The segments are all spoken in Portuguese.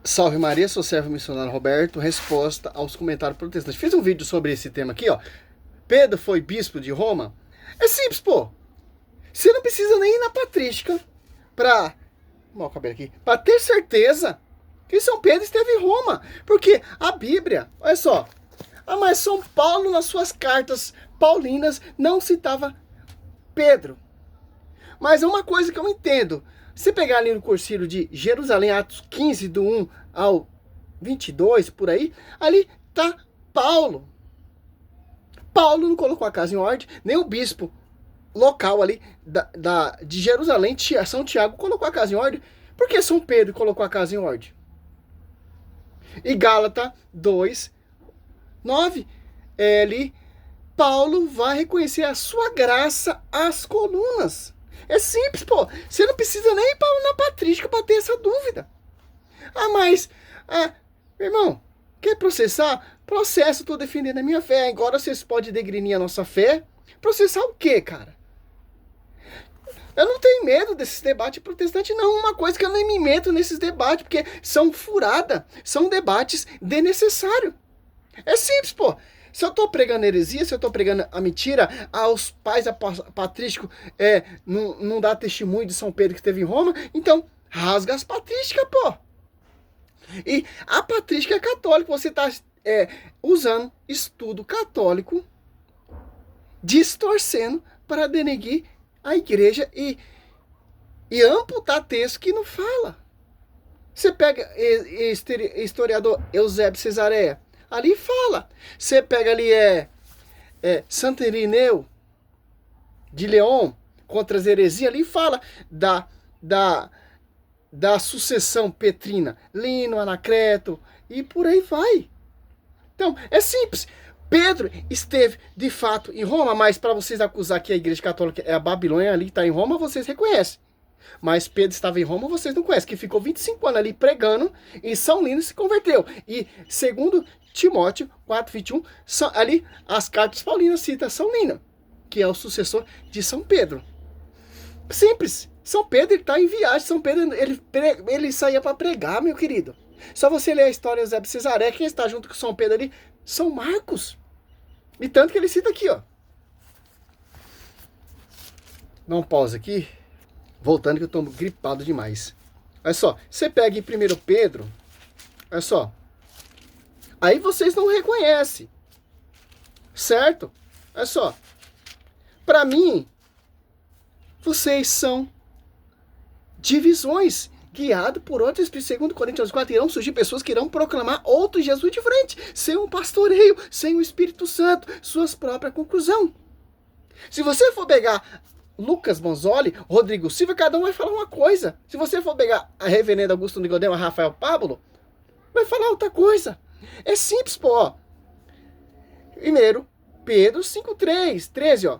Salve Maria, sou servo missionário Roberto, resposta aos comentários protestantes. Fiz um vídeo sobre esse tema aqui, ó. Pedro foi bispo de Roma? É simples, pô. Você não precisa nem ir na patrística pra... Mal o cabelo aqui. Pra ter certeza que São Pedro esteve em Roma. Porque a Bíblia, olha só. Mas São Paulo, nas suas cartas paulinas, não citava Pedro. Mas é uma coisa que eu entendo. Se pegar ali no Concílio de Jerusalém, Atos 15, do 1 ao 22, por aí, ali tá Paulo. Paulo não colocou a casa em ordem, nem o bispo local ali de Jerusalém, São Tiago, colocou a casa em ordem. Por que São Pedro colocou a casa em ordem? E Gálatas 2, 9, ali Paulo vai reconhecer a sua graça às colunas. É simples, pô. Você não precisa nem ir na patrística para ter essa dúvida. Meu irmão, quer processar? Processo, tô defendendo a minha fé. Agora vocês podem degrinir a nossa fé. Processar o quê, cara? Eu não tenho medo desses debates protestantes, não. Uma coisa que eu nem me meto nesses debates, porque são furada, são debates desnecessários. É simples, pô. Se eu tô pregando heresia, se eu tô pregando a mentira, aos pais patrísticos não dá testemunho de São Pedro que esteve em Roma, então rasga as patrísticas, pô. E a patrística é católica, você tá usando estudo católico, distorcendo para denegrir a igreja e amputar texto que não fala. Você pega historiador Eusébio Cesareia, ali fala. Você pega ali Santo Irineu de León contra as heresias, ali fala da sucessão petrina, Lino, Anacreto e por aí vai. Então, é simples. Pedro esteve de fato em Roma, mas para vocês acusar que a igreja católica é a Babilônia ali, está em Roma, vocês reconhecem. Mas Pedro estava em Roma, vocês não conhecem, que ficou 25 anos ali pregando e São Lino se converteu. E segundo Timóteo 4:21, ali as cartas paulinas citam São Lino, que é o sucessor de São Pedro. Simples. São Pedro está em viagem. São Pedro ele saía para pregar, meu querido. Só você ler a história de Eusébio Cesareia, quem está junto com São Pedro ali? São Marcos. E tanto que ele cita aqui, ó. Dá um pause aqui. Voltando que eu tô gripado demais. Olha só, você pega em 1 Pedro, olha só. Aí vocês não reconhecem. Certo? Olha só. Para mim, vocês são divisões guiados por outro Espírito. Segundo Coríntios 4, irão surgir pessoas que irão proclamar outro Jesus diferente, sem um pastoreio, sem o Espírito Santo, suas próprias conclusões. Se você for pegar Lucas Bonzoli, Rodrigo Silva, cada um vai falar uma coisa. Se você for pegar a reverenda Augusto Nicodemo, Rafael Pablo, vai falar outra coisa. É simples, pô. Primeiro, Pedro 5:13, ó.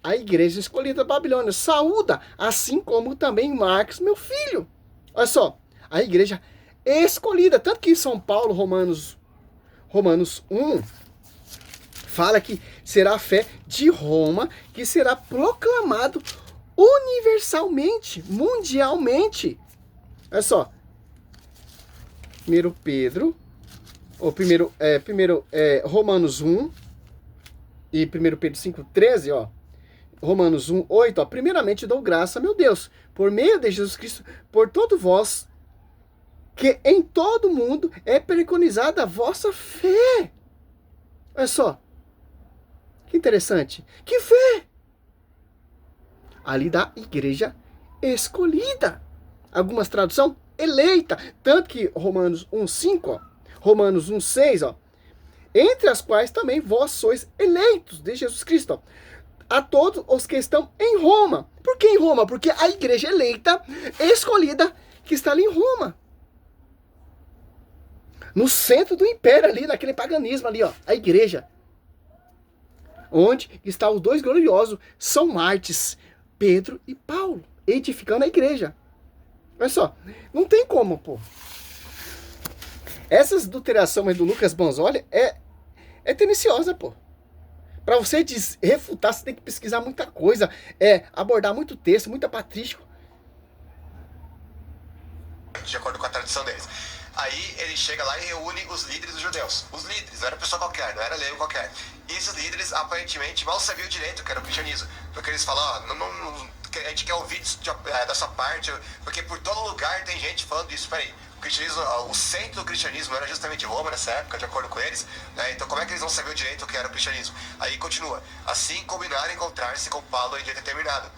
A igreja escolhida da Babilônia saúda, assim como também Marcos, meu filho. Olha só, a igreja escolhida, tanto que em São Paulo, Romanos 1, fala que será a fé de Roma que será proclamado universalmente, mundialmente. Olha só. Romanos 1 e 1 Pedro 5:13, ó. Romanos 1:8, ó. Primeiramente dou graça, meu Deus, por meio de Jesus Cristo, por todo vós, que em todo mundo é preconizada a vossa fé. Olha só. Que interessante. Que fé! Ali da igreja escolhida. Algumas traduções, eleita. Tanto que Romanos 1:5, ó. Romanos 1:6, ó. Entre as quais também vós sois eleitos de Jesus Cristo, ó. A todos os que estão em Roma. Por que em Roma? Porque a igreja eleita, escolhida, que está ali em Roma. No centro do império ali, naquele paganismo ali, ó. A igreja. Onde está os dois gloriosos, São Mártires, Pedro e Paulo, edificando a igreja. Olha só, não tem como, pô. Essas adulterações do Lucas Bonzoli é tendenciosa, pô. Para você refutar, você tem que pesquisar muita coisa, abordar muito texto, muita patrístico. De acordo com a tradição deles. Aí ele chega lá e reúne os líderes dos judeus. Os líderes, não era pessoa qualquer, não era leigo qualquer. E esses líderes aparentemente mal sabiam direito o que era o cristianismo. Porque eles falam, a gente quer ouvir da sua parte, porque por todo lugar tem gente falando disso. Peraí, o cristianismo, o centro do cristianismo era justamente Roma nessa época, de acordo com eles, né? Então como é que eles não sabiam direito o que era o cristianismo? Aí continua, assim combinaram encontrar-se com Paulo em dia determinado.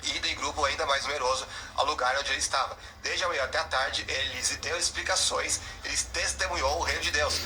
Ida em grupo ainda mais numeroso ao lugar onde ele estava. Desde a manhã até a tarde, ele lhes deu explicações, ele testemunhou o reino de Deus,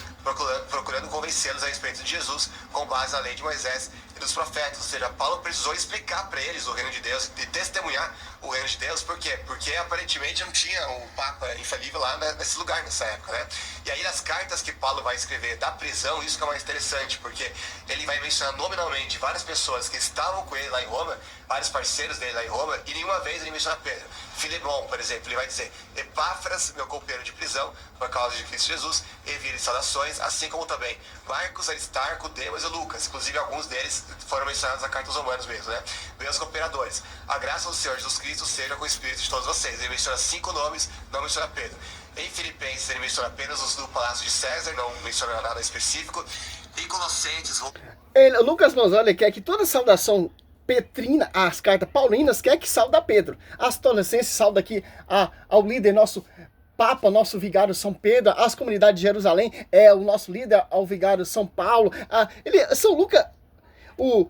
procurando convencê-los a respeito de Jesus, com base na lei de Moisés e dos profetas. Ou seja, Paulo precisou explicar para eles o reino de Deus e testemunhar o reino de Deus. Por quê? Porque aparentemente não tinha um papa infalível lá nesse lugar, nessa época, né? E aí nas cartas que Paulo vai escrever da prisão, isso que é mais interessante, porque ele vai mencionar nominalmente várias pessoas que estavam com ele lá em Roma, vários parceiros dele lá em Roma, e nenhuma vez ele menciona Pedro. Filemão, por exemplo, ele vai dizer, Epáfras, meu companheiro de prisão, por causa de Cristo Jesus, envia saudações, assim como também Marcos, Aristarco, Demas e Lucas. Inclusive alguns deles foram mencionados na carta aos Romanos mesmo, né? Meus cooperadores. A graça do Senhor Jesus Cristo seja com o Espírito de todos vocês. Ele menciona 5 nomes, não menciona Pedro. Em Filipenses ele menciona apenas os do Palácio de César, não menciona nada específico. Em Colossenses... O Lucas Manzoli quer que toda saudação petrina, as cartas paulinas, quer que sauda Pedro. As Colossenses sauda aqui ao líder, nosso Papa, nosso vigário São Pedro, as comunidades de Jerusalém, o nosso líder, ao vigário São Paulo. O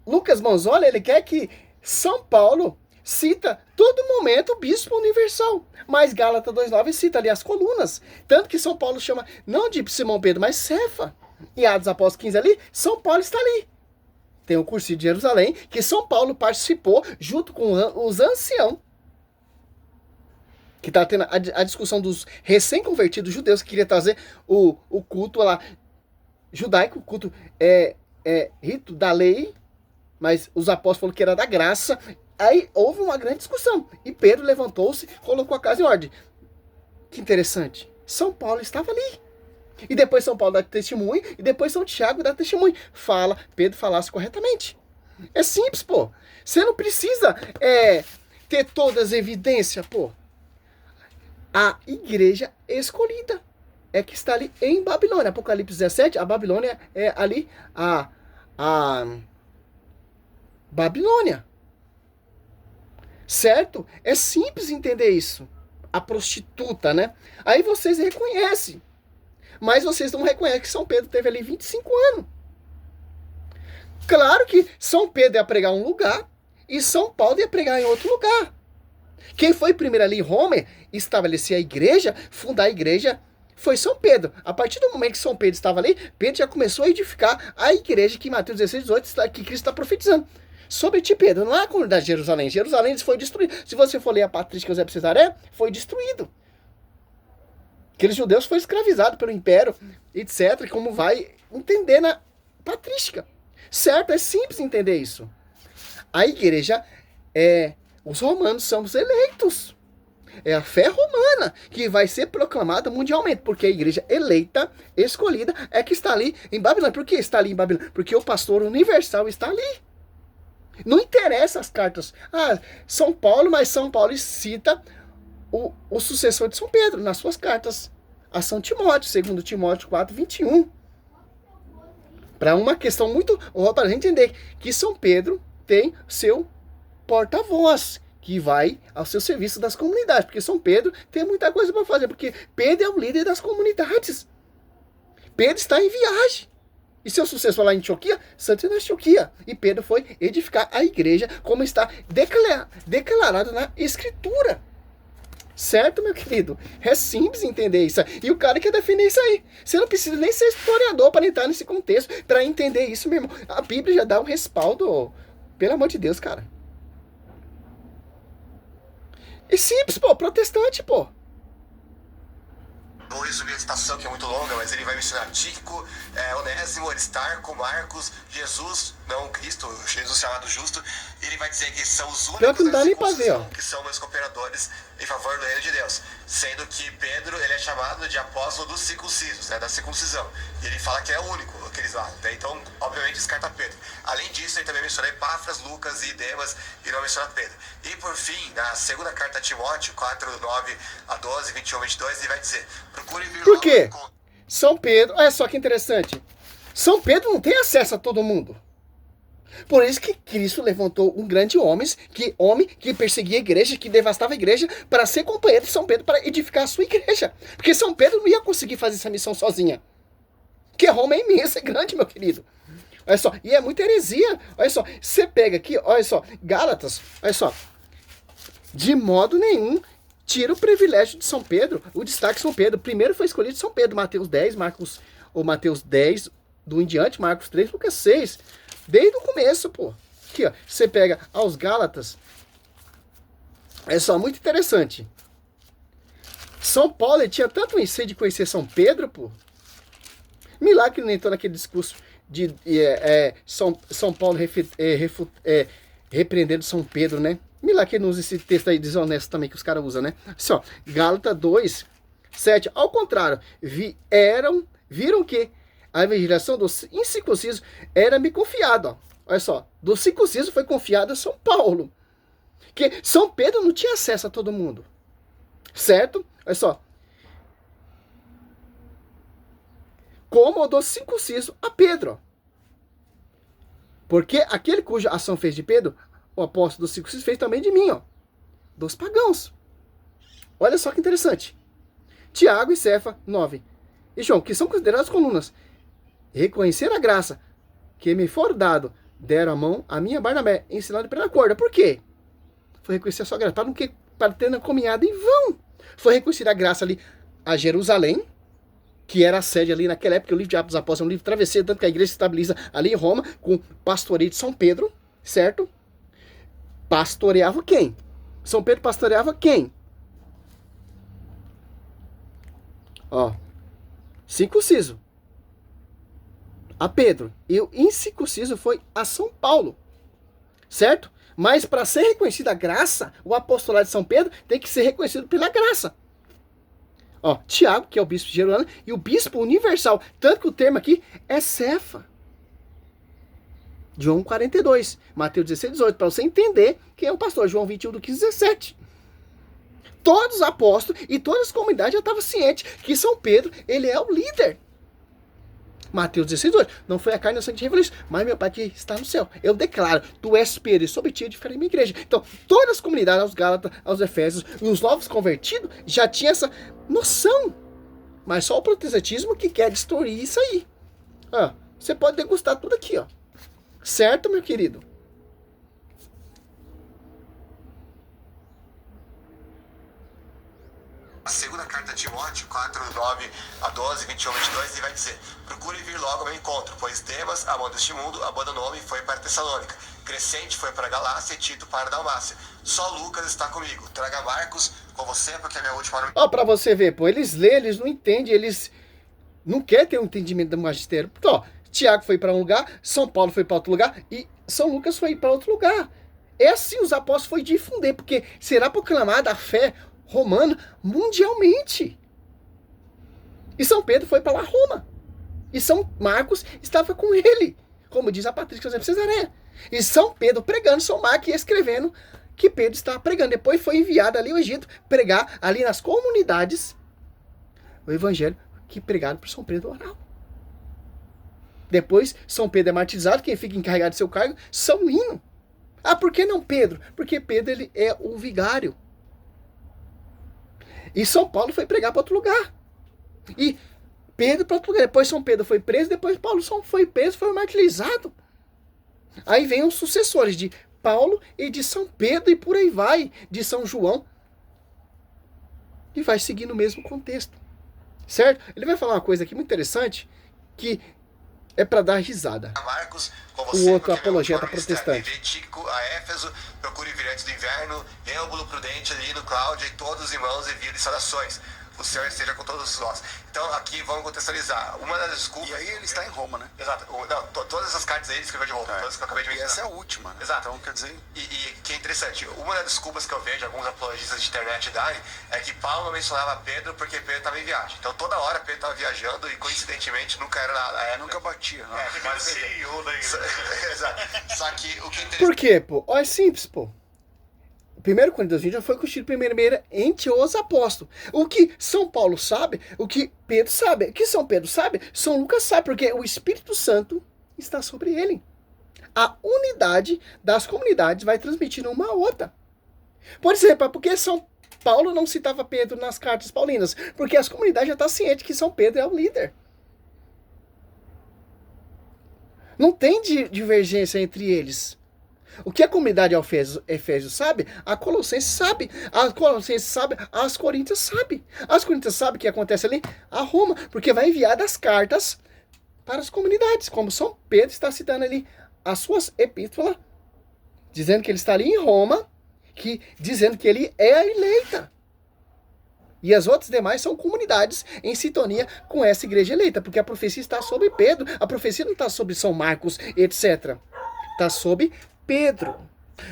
Lucas Manzoli, ele quer que São Paulo cita todo momento o bispo universal. Mas Gálatas 2,9 cita ali as colunas. Tanto que São Paulo chama, não de Simão Pedro, mas Cefa. E Atos dos Apóstolos 15 ali, São Paulo está ali. Tem o curso de Jerusalém, que São Paulo participou junto com os anciãos. Que está tendo a discussão dos recém-convertidos judeus, que queria trazer o culto lá judaico, o culto rito da lei, mas os apóstolos falaram que era da graça. Aí houve uma grande discussão. E Pedro levantou-se e colocou a casa em ordem. Que interessante. São Paulo estava ali. E depois São Paulo dá testemunho, e depois São Tiago dá testemunho. Pedro falasse corretamente. É simples, pô. Você não precisa ter todas as evidências, pô. A igreja escolhida é que está ali em Babilônia. Apocalipse 17, a Babilônia é ali a Babilônia. Certo? É simples entender isso. A prostituta, né? Aí vocês reconhecem. Mas vocês não reconhecem que São Pedro teve ali 25 anos. Claro que São Pedro ia pregar em um lugar e São Paulo ia pregar em outro lugar. Quem foi primeiro ali em Roma, estabelecer a igreja, fundar a igreja, foi São Pedro. A partir do momento que São Pedro estava ali, Pedro já começou a edificar a igreja que em Mateus 16, 18, que Cristo está profetizando. Sobre ti, Pedro, não é a comunidade de Jerusalém. Jerusalém foi destruído. Se você for ler a patrística Eusébio de Cesaré, foi destruído. Aqueles judeus foram escravizados pelo império, etc. Como vai entender na patrística. Certo? É simples entender isso. A igreja os romanos são os eleitos. É a fé romana que vai ser proclamada mundialmente, porque a igreja eleita, escolhida, é que está ali em Babilônia. Por que está ali em Babilônia? Porque o pastor universal está ali. Não interessa as cartas. São Paulo, mas São Paulo cita o sucessor de São Pedro nas suas cartas a São Timóteo, 2 Timóteo 4, 21. Para uma questão muito... para a gente entender que São Pedro tem seu porta-voz, que vai ao seu serviço das comunidades, porque São Pedro tem muita coisa para fazer, porque Pedro é o líder das comunidades. Pedro está em viagem. E seu sucessor lá em Antioquia, Santo na Antioquia. E Pedro foi edificar a igreja, como está declarado na Escritura. Certo, meu querido? É simples entender isso. E o cara quer defender isso aí. Você não precisa nem ser historiador para entrar nesse contexto, para entender isso mesmo. A Bíblia já dá um respaldo. Pelo amor de Deus, cara. É simples, pô. Protestante, pô. Vou resumir a citação, que é muito longa, mas ele vai mencionar Tíquico, Onésimo, Aristarco, Marcos, Jesus, não Cristo, Jesus chamado justo. E ele vai dizer que são os únicos que são meus cooperadores em favor do reino de Deus. Sendo que Pedro, ele é chamado de apóstolo dos circuncisos, né, da circuncisão. E ele fala que é o único, aqueles lá. Né? Então, obviamente, descarta Pedro. Além disso, ele também menciona Epáfras, Lucas e Demas, e não menciona Pedro. E por fim, na segunda carta a Timóteo, 4, 9 a 12, 21, 22, ele vai dizer, procure vir Por logo quê? ao encontro. São Pedro, olha só que interessante. São Pedro não tem acesso a todo mundo. Por isso que Cristo levantou um grande homem que perseguia a igreja, que devastava a igreja, para ser companheiro de São Pedro, para edificar a sua igreja. Porque São Pedro não ia conseguir fazer essa missão sozinha. Porque Roma é imensa, é grande, meu querido. Olha só, e é muita heresia. Olha só, você pega aqui, olha só, Gálatas, olha só. De modo nenhum tira o privilégio de São Pedro, o destaque de São Pedro. Primeiro foi escolhido São Pedro, Mateus 10, Mateus 10, do em diante, Marcos 3, Lucas 6. Desde o começo, pô. Aqui, ó. Você pega aos Gálatas. É só, muito interessante. São Paulo, ele tinha tanto anseio de conhecer São Pedro, pô. Milagre que ele não entrou naquele discurso de São Paulo repreendendo São Pedro, né? Milagre que ele não usa esse texto aí desonesto também que os caras usam, né? Assim, ó. Gálatas 2, 7. Ao contrário, viram que a evangelização do incircunciso era-me confiada. Olha só, do circunciso foi confiado a São Paulo. Que São Pedro não tinha acesso a todo mundo. Certo? Olha só. Como o do circunciso a Pedro. Porque aquele cuja ação fez de Pedro, o apóstolo do circunciso fez também de mim, ó. Dos pagãos. Olha só que interessante. Tiago e Cefa, 9. E João, que são consideradas colunas. Reconhecer a graça que me for dado, deram a mão a minha Barnabé, ensinando pela corda. Por quê? Foi reconhecer a sua graça, para ter na caminhada em vão. Foi reconhecer a graça ali a Jerusalém, que era a sede ali naquela época, o livro de Atos dos Apóstolos é um livro travesseiro, tanto que a igreja se estabiliza ali em Roma, com o pastoreio de São Pedro, certo? Pastoreava quem? São Pedro pastoreava quem? Ó, circunciso a Pedro, e o incircunciso foi a São Paulo, certo? Mas para ser reconhecida a graça, o apostolado de São Pedro tem que ser reconhecido pela graça. Ó, Tiago, que é o bispo de Jerusalém, e o bispo universal, tanto que o termo aqui é Cefa. João 42, Mateus 16, 18, para você entender quem é o pastor. João 21, do 15, 17. Todos os apóstolos e todas as comunidades já estavam cientes que São Pedro, ele é o líder. Mateus 16, 2. Não foi a carne e o sangue que revelou isso, mas meu Pai que está no céu. Eu declaro, tu és Pedro, e sobre ti edificarei minha igreja. Então, todas as comunidades, aos Gálatas, aos Efésios, e os novos convertidos, já tinham essa noção. Mas só o protestantismo que quer destruir isso aí. Ó, você pode degustar tudo aqui, ó. Certo, meu querido? A segunda carta a Timóteo, 4, 9 a 12, 21, 22, ele vai dizer, procure vir logo ao meu encontro, pois Demas, amando este mundo, abandonou-me e foi para Tessalônica. Crescente foi para Galácia e Tito para Dalmácia. Só Lucas está comigo. Traga Marcos com você, porque é minha última... Ó, pra você ver, pô, eles lêem, eles não entendem, eles não querem ter um entendimento do magistério. Então, ó, Tiago foi para um lugar, São Paulo foi para outro lugar e São Lucas foi para outro lugar. É assim os apóstolos foi difundir, porque será proclamada a fé romana mundialmente. E São Pedro foi para lá, Roma. E São Marcos estava com ele, como diz a Patrícia José de Cesareia. E São Pedro pregando, São Marcos escrevendo que Pedro estava pregando. Depois foi enviado ali ao Egito pregar ali nas comunidades o evangelho que pregado por São Pedro oral. Depois São Pedro é martirizado, quem fica encarregado de seu cargo, São Lino. Ah, por que não Pedro? Porque Pedro ele é o vigário. E São Paulo foi pregar para outro lugar. E Pedro para outro lugar. Depois São Pedro foi preso, depois Paulo foi preso, foi martirizado. Aí vem os sucessores de Paulo e de São Pedro e por aí vai, de São João. E vai seguir no mesmo contexto. Certo? Ele vai falar uma coisa aqui muito interessante, que é para dar risada. Marcos, com você, o outro apologeta protestante. Tíquico a Éfeso, procure vir antes do inverno, Êubulo, Prudente, Lino, Cláudia e todos os irmãos enviam saudações. o Senhor esteja com todos nós. Então, aqui, vamos contextualizar. Uma das desculpas... E aí ele está em Roma, né? Exato. Todas essas cartas aí ele escreveu de Roma, todas que eu acabei de E mencionar. essa é a última, né? Exato. Então, quer dizer... E que é interessante, uma das desculpas que eu vejo alguns apologistas de internet darem é que Paulo não mencionava Pedro porque Pedro estava em viagem. Então toda hora Pedro estava viajando e coincidentemente nunca era na época. Nunca batia, não. Mas CEO da igreja. Exato. Só que o que é interessante... Por quê, pô? Ó, é simples, pô. 1 Coríntios 20 foi constituído primeiro entre os apóstolos. O que São Paulo sabe, o que Pedro sabe, o que São Pedro sabe, São Lucas sabe, porque o Espírito Santo está sobre ele. A unidade das comunidades vai transmitindo uma a outra. Por exemplo, porque São Paulo não citava Pedro nas cartas paulinas? Porque as comunidades já estão cientes que São Pedro é o líder. Não tem divergência entre eles. O que a comunidade Efésios sabe, a Colossenses sabe. A Colossenses sabe, as Coríntias sabe. As Coríntias sabem o que acontece ali a Roma, porque vai enviar das cartas para as comunidades, como São Pedro está citando ali as suas epístolas, dizendo que ele está ali em Roma, dizendo que ele é a eleita. E as outras demais são comunidades em sintonia com essa igreja eleita, porque a profecia está sobre Pedro, a profecia não está sobre São Marcos, etc. Está sobre Pedro.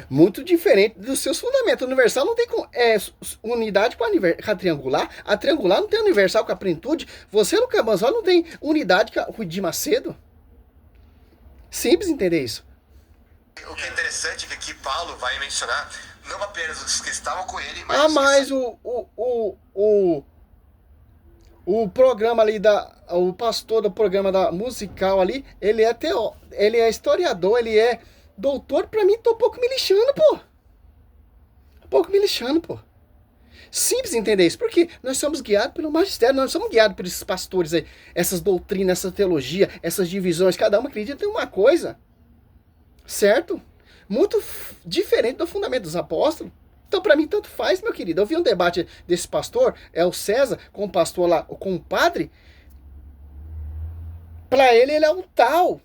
Muito diferente dos seus fundamentos. O universal não tem unidade com a triangular. A triangular não tem universal com a plenitude. Você, Lucas Manzol, não tem unidade com o de Macedo. Simples entender isso. O que é interessante é que aqui Paulo vai mencionar não apenas os que estavam com ele, mas... Mas o programa ali o pastor do programa da musical ali, ele é historiador, ele é doutor. Pra mim, tô um pouco me lixando, pô. Simples entender isso, porque nós somos guiados pelo magistério, nós somos guiados por esses pastores aí, essas doutrinas, essa teologia, essas divisões, cada um acredita em uma coisa, certo? Muito diferente do fundamento dos apóstolos. Então, para mim, tanto faz, meu querido. Eu vi um debate desse pastor, o César, com o pastor lá, com o padre. Para ele é um tal,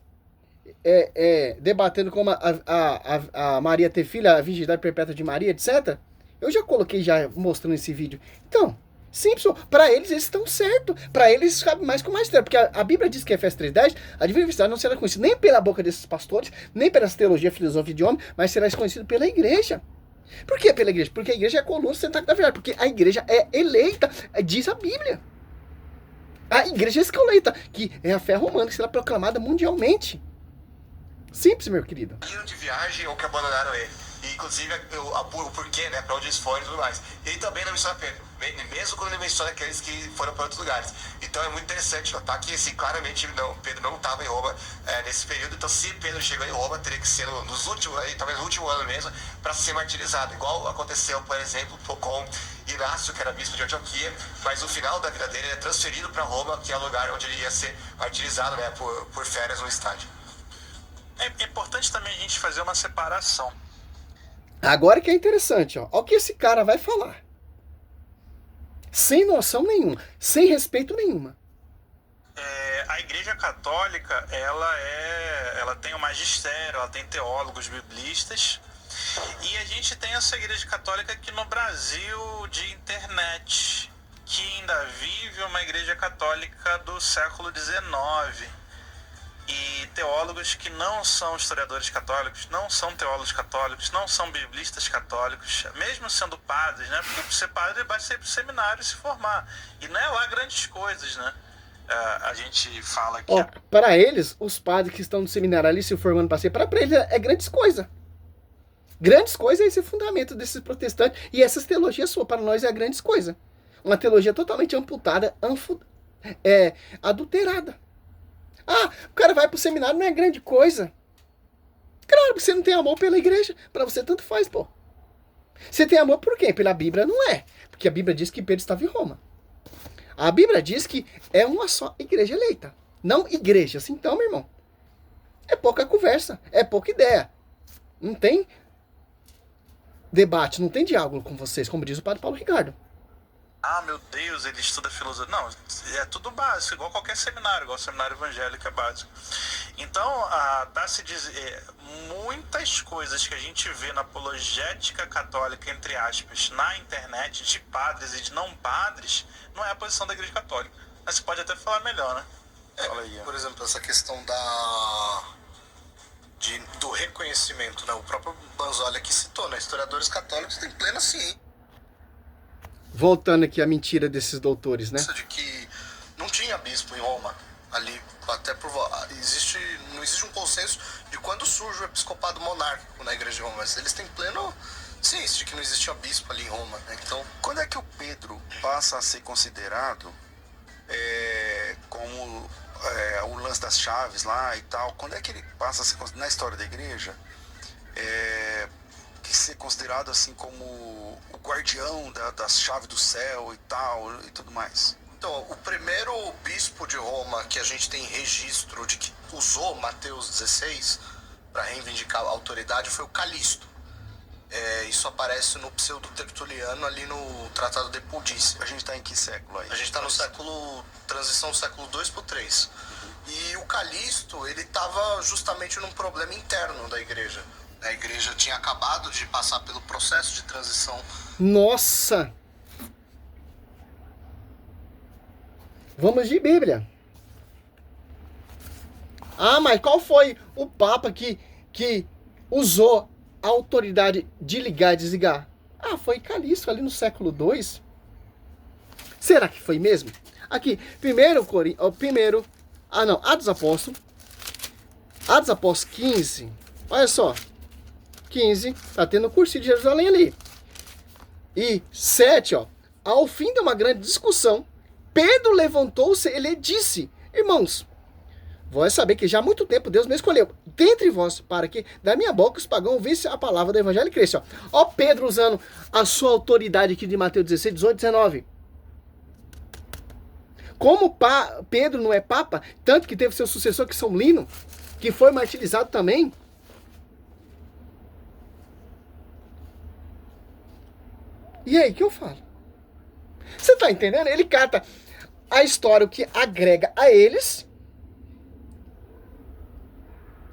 debatendo como a Maria ter filha, a virgindade perpétua de Maria, etc. Eu já coloquei, já mostrando esse vídeo. Então, simples, para eles estão certos. Para eles cabe mais com mais tempo. Porque a Bíblia diz que Efésios 3:10, a divindade não será conhecida nem pela boca desses pastores, nem pela teologia, filosofia de homem, mas será conhecido pela igreja. Por que pela igreja? Porque a igreja é a coluna central da verdade. Porque a igreja é eleita, diz a Bíblia. A igreja é eleita, que é a fé romana, que será proclamada mundialmente. Simples, meu querido. Iram de viagem ou que abandonaram ele. E, inclusive, o porquê, né? Pra onde eles foram e tudo mais. Ele também não menciona Pedro. Mesmo quando ele menciona aqueles que foram para outros lugares. Então é muito interessante notar que, assim, claramente Pedro não estava em Roma nesse período. Então, se Pedro chegou em Roma, teria que ser nos últimos, talvez no último ano mesmo, para ser martirizado. Igual aconteceu, por exemplo, com Inácio, que era bispo de Antioquia. Mas no final da vida dele, ele é transferido para Roma, que é o lugar onde ele ia ser martirizado, né? Por férias no estádio. É importante também a gente fazer uma separação. Agora que é interessante, ó. Olha o que esse cara vai falar. Sem noção nenhuma, sem respeito nenhuma. A Igreja Católica, ela tem o magistério, ela tem teólogos biblistas, e a gente tem essa Igreja Católica aqui no Brasil de internet, que ainda vive uma Igreja Católica do século XIX. E teólogos que não são historiadores católicos, não são teólogos católicos, não são biblistas católicos, mesmo sendo padres, né? Porque para ser padre basta ir para o seminário e se formar. E não é lá grandes coisas, né? A gente fala que... Para eles, os padres que estão no seminário ali se formando para ser, para eles é grandes coisas. Grandes coisas é esse fundamento desses protestantes. E essas teologias suas, para nós, é grandes coisas. Uma teologia totalmente amputada, adulterada. O cara vai pro seminário, não é grande coisa. Claro, porque você não tem amor pela igreja. Pra você tanto faz, pô. Você tem amor por quê? Pela Bíblia não é. Porque a Bíblia diz que Pedro estava em Roma. A Bíblia diz que é uma só igreja eleita. Não igrejas. Então, meu irmão, é pouca conversa. É pouca ideia. Não tem debate, não tem diálogo com vocês, como diz o padre Paulo Ricardo. Meu Deus, ele estuda filosofia. Não, é tudo básico, igual qualquer seminário, igual o seminário evangélico é básico. Então, dá se dizer, muitas coisas que a gente vê na apologética católica, entre aspas, na internet, de padres e de não padres, não é a posição da Igreja Católica. Mas você pode até falar melhor, né? Fala aí, ó. Por exemplo, essa questão do reconhecimento, né? O próprio Banzoli aqui citou, né? Historiadores católicos têm plena ciência Voltando aqui à mentira desses doutores, né? de que não tinha bispo em Roma. Ali, até por... não existe um consenso de quando surge o episcopado monárquico na Igreja de Roma, mas eles têm pleno ciência de que não existia bispo ali em Roma, né? Então, Quando é que o Pedro passa a ser considerado como o lance das chaves lá e tal? Quando é que ele passa a ser considerado, na história da igreja, que ser considerado assim como o guardião das chaves do céu e tal e tudo mais? então, o primeiro bispo de Roma que a gente tem registro de que usou Mateus 16 para reivindicar a autoridade foi o Calixto. Isso aparece no Pseudo-Tertuliano ali no Tratado de Pudícia. A gente está em que século aí? A gente está no transição do século 2 para o 3. E o Calixto, ele estava justamente num problema interno da igreja. A igreja tinha acabado de passar pelo processo de transição. Nossa! Vamos de Bíblia. Ah, mas qual foi o Papa que usou a autoridade de ligar e desligar? Ah, foi Calixto ali no século II. Será que foi mesmo? Aqui, Atos Apóstolos. Atos Apóstolos 15. Olha só. 15, tá tendo o cursinho de Jerusalém ali. E 7, ó. Ao fim de uma grande discussão, Pedro levantou-se e ele disse: irmãos, vós saber que já há muito tempo Deus me escolheu dentre vós para que da minha boca os pagãos ouvissem a palavra do evangelho e crescem. Ó Pedro usando a sua autoridade aqui de Mateus 16, 18, 19. Como Pedro não é papa, tanto que teve seu sucessor que São Lino, que foi martirizado também. E aí, o que eu falo? Você tá entendendo? Ele cata a história, o que agrega a eles,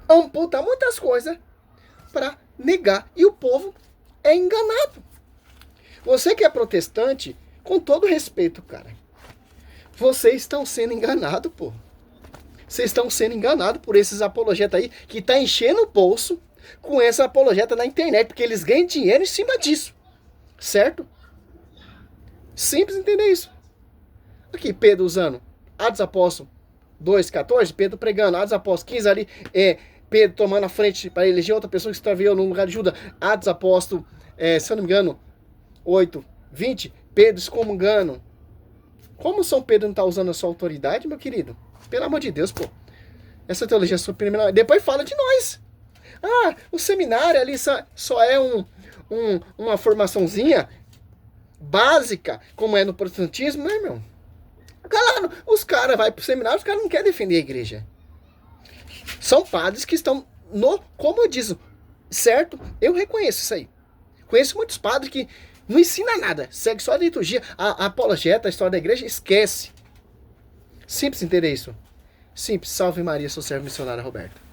amputa muitas coisas para negar. E o povo é enganado. Você que é protestante, com todo respeito, cara, vocês estão sendo enganados, pô. Vocês estão sendo enganados por esses apologetas aí, que tá enchendo o bolso com essa apologeta na internet, porque eles ganham dinheiro em cima disso. Certo? Simples entender isso. Aqui, Pedro usando Atos Apóstolos 2,14, Pedro pregando, Atos Apóstolos 15 ali, Pedro tomando a frente para eleger outra pessoa que se extraviou no lugar de Judas, Atos Apóstolos, se eu não me engano, 8,20, Pedro excomungando. Como São Pedro não está usando a sua autoridade, meu querido? Pelo amor de Deus, pô. Essa teologia suprema. Depois fala de nós. Ah, o seminário ali só é uma formaçãozinha básica, como é no protestantismo, né, meu? Claro, os caras vão pro seminário, os caras não querem defender a igreja. São padres que estão no comodismo, certo? Eu reconheço isso aí. Conheço muitos padres que não ensinam nada, segue só a liturgia, a apologeta, a história da igreja, esquece. Simples entender isso. Simples. Salve Maria, sou servo missionário Roberto.